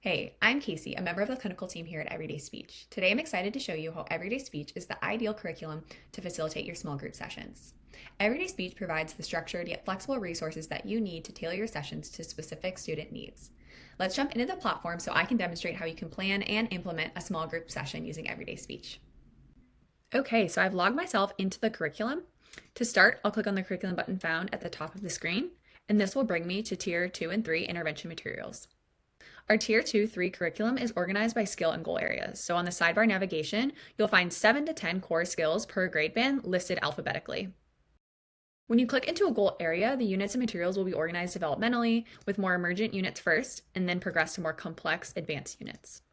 Hey, I'm Casey, a member of the clinical team here at Everyday Speech. Today I'm excited to show you how Everyday Speech is the ideal curriculum to facilitate your small group sessions. Everyday Speech provides the structured yet flexible resources that you need to tailor your sessions to specific student needs. Let's jump into the platform so I can demonstrate how you can plan and implement a small group session using Everyday Speech. Okay, so I've logged myself into the curriculum. To start, I'll click on the curriculum button found at the top of the screen, and this will bring me to Tier 2 and 3 intervention materials. Our Tier 2-3 curriculum is organized by skill and goal areas. So on the sidebar navigation, you'll find 7 to 10 core skills per grade band listed alphabetically. When you click into a goal area, the units and materials will be organized developmentally, with more emergent units first, and then progress to more complex advanced units.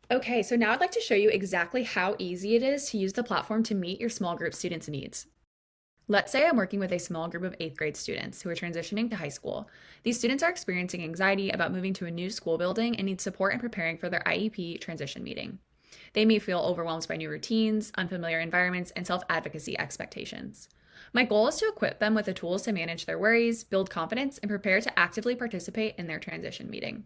Okay, so now I'd like to show you exactly how easy it is to use the platform to meet your small group students' needs. Let's say I'm working with a small group of 8th grade students who are transitioning to high school. These students are experiencing anxiety about moving to a new school building and need support in preparing for their IEP transition meeting. They may feel overwhelmed by new routines, unfamiliar environments, and self-advocacy expectations. My goal is to equip them with the tools to manage their worries, build confidence, and prepare to actively participate in their transition meeting.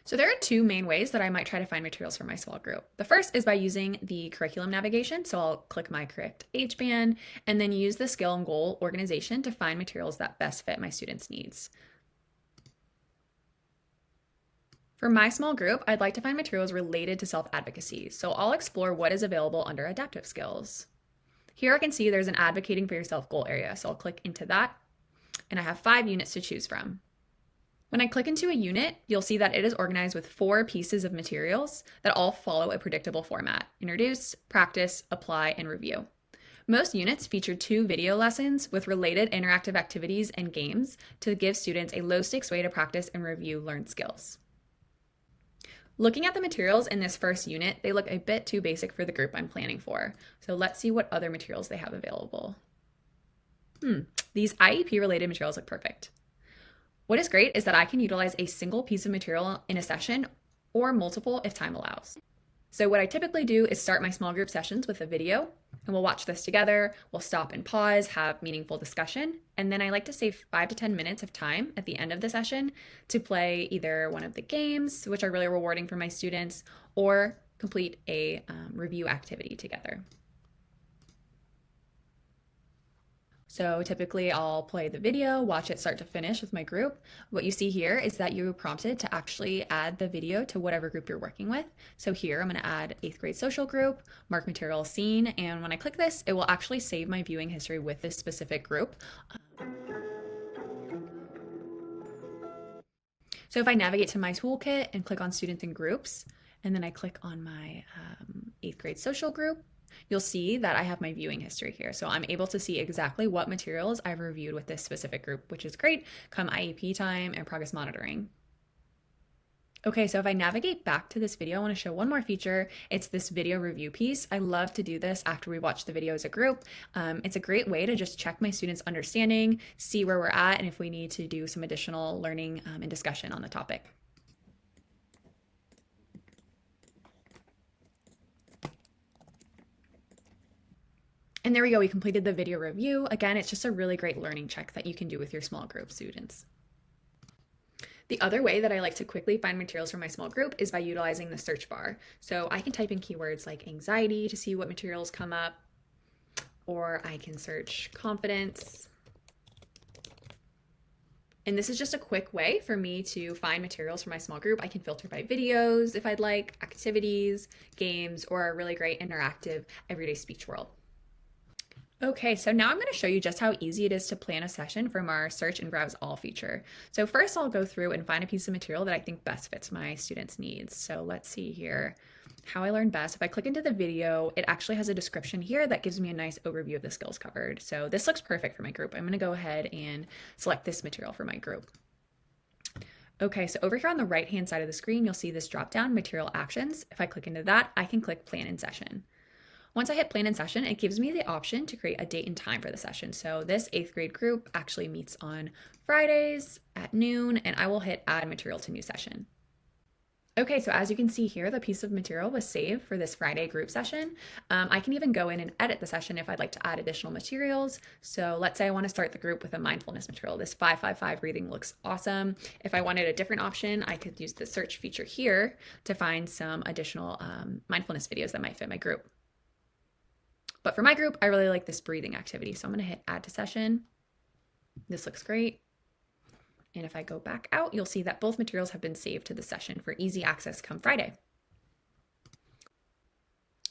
So there are two main ways that I might try to find materials for my small group. The first is by using the curriculum navigation. So I'll click my correct age band and then use the skill and goal organization to find materials that best fit my students' needs. For my small group, I'd like to find materials related to self-advocacy. So I'll explore what is available under adaptive skills. Here I can see there's an advocating for yourself goal area. So I'll click into that and I have 5 units to choose from. When I click into a unit, you'll see that it is organized with 4 pieces of materials that all follow a predictable format: introduce, practice, apply, and review. Most units feature 2 video lessons with related interactive activities and games to give students a low-stakes way to practice and review learned skills. Looking at the materials in this first unit, they look a bit too basic for the group I'm planning for. So let's see what other materials they have available. These IEP-related materials look perfect. What is great is that I can utilize a single piece of material in a session or multiple if time allows. So what I typically do is start my small group sessions with a video, and we'll watch this together. We'll stop and pause, have meaningful discussion, and then I like to save 5 to 10 minutes of time at the end of the session to play either one of the games, which are really rewarding for my students, or complete a review activity together. So typically I'll play the video, watch it start to finish with my group. What you see here is that you're prompted to actually add the video to whatever group you're working with. So here I'm going to add 8th grade social group, mark material seen, and when I click this, it will actually save my viewing history with this specific group. So if I navigate to my toolkit and click on students and groups, and then I click on my 8th grade social group, you'll see that I have my viewing history here. So I'm able to see exactly what materials I've reviewed with this specific group, which is great come IEP time and progress monitoring. Okay, so if I navigate back to this video, I want to show one more feature. It's this video review piece. I love to do this after we watch the video as a group. It's a great way to just check my students' understanding, see where we're at, and if we need to do some additional learning and discussion on the topic. And there we go, we completed the video review. Again, it's just a really great learning check that you can do with your small group students. The other way that I like to quickly find materials for my small group is by utilizing the search bar. So I can type in keywords like anxiety to see what materials come up, or I can search confidence. And this is just a quick way for me to find materials for my small group. I can filter by videos if I'd like, activities, games, or a really great interactive everyday speech world. Okay, so now I'm going to show you just how easy it is to plan a session from our search and browse all feature. So first I'll go through and find a piece of material that I think best fits my students' needs. So let's see here, how I learn best. If I click into the video, it actually has a description here that gives me a nice overview of the skills covered. So this looks perfect for my group. I'm going to go ahead and select this material for my group. Okay, so over here on the right-hand side of the screen, you'll see this drop-down material actions. If I click into that, I can click plan in session. Once I hit plan in session, it gives me the option to create a date and time for the session. So this 8th grade group actually meets on Fridays at noon, and I will hit add material to new session. Okay, so as you can see here, the piece of material was saved for this Friday group session. I can even go in and edit the session if I'd like to add additional materials. So let's say I want to start the group with a mindfulness material. This 555 breathing looks awesome. If I wanted a different option, I could use the search feature here to find some additional mindfulness videos that might fit my group. But for my group, I really like this breathing activity. So I'm going to hit add to session. This looks great. And if I go back out, you'll see that both materials have been saved to the session for easy access come Friday.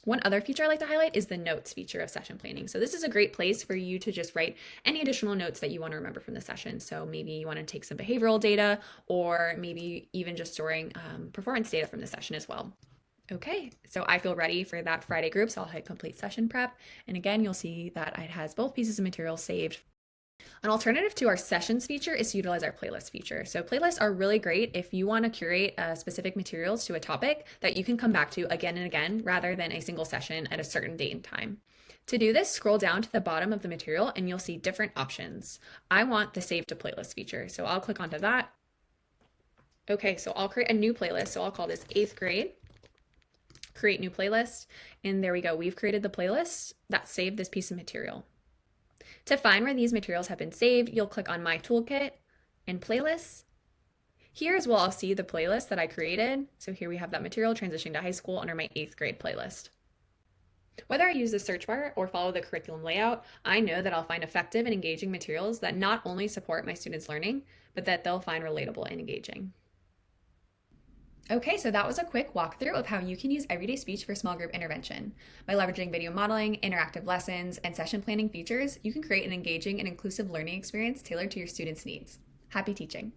One other feature I like to highlight is the notes feature of session planning. So this is a great place for you to just write any additional notes that you want to remember from the session. So maybe you want to take some behavioral data, or maybe even just storing performance data from the session as well. Okay, so I feel ready for that Friday group, so I'll hit complete session prep. And again, you'll see that it has both pieces of material saved. An alternative to our sessions feature is to utilize our playlist feature. So playlists are really great if you want to curate specific materials to a topic that you can come back to again and again, rather than a single session at a certain date and time. To do this, scroll down to the bottom of the material and you'll see different options. I want the save to playlist feature, so I'll click onto that. Okay, so I'll create a new playlist. So I'll call this 8th grade. Create new playlist. And there we go. We've created the playlist that saved this piece of material. To find where these materials have been saved, you'll click on My Toolkit and Playlists. Here as well, I'll see the playlist that I created. So here we have that material, Transitioning to High School, under my 8th grade playlist. Whether I use the search bar or follow the curriculum layout, I know that I'll find effective and engaging materials that not only support my students' learning, but that they'll find relatable and engaging. Okay, so that was a quick walkthrough of how you can use everyday speech for small group intervention. By leveraging video modeling, interactive lessons, and session planning features, you can create an engaging and inclusive learning experience tailored to your students' needs. Happy teaching!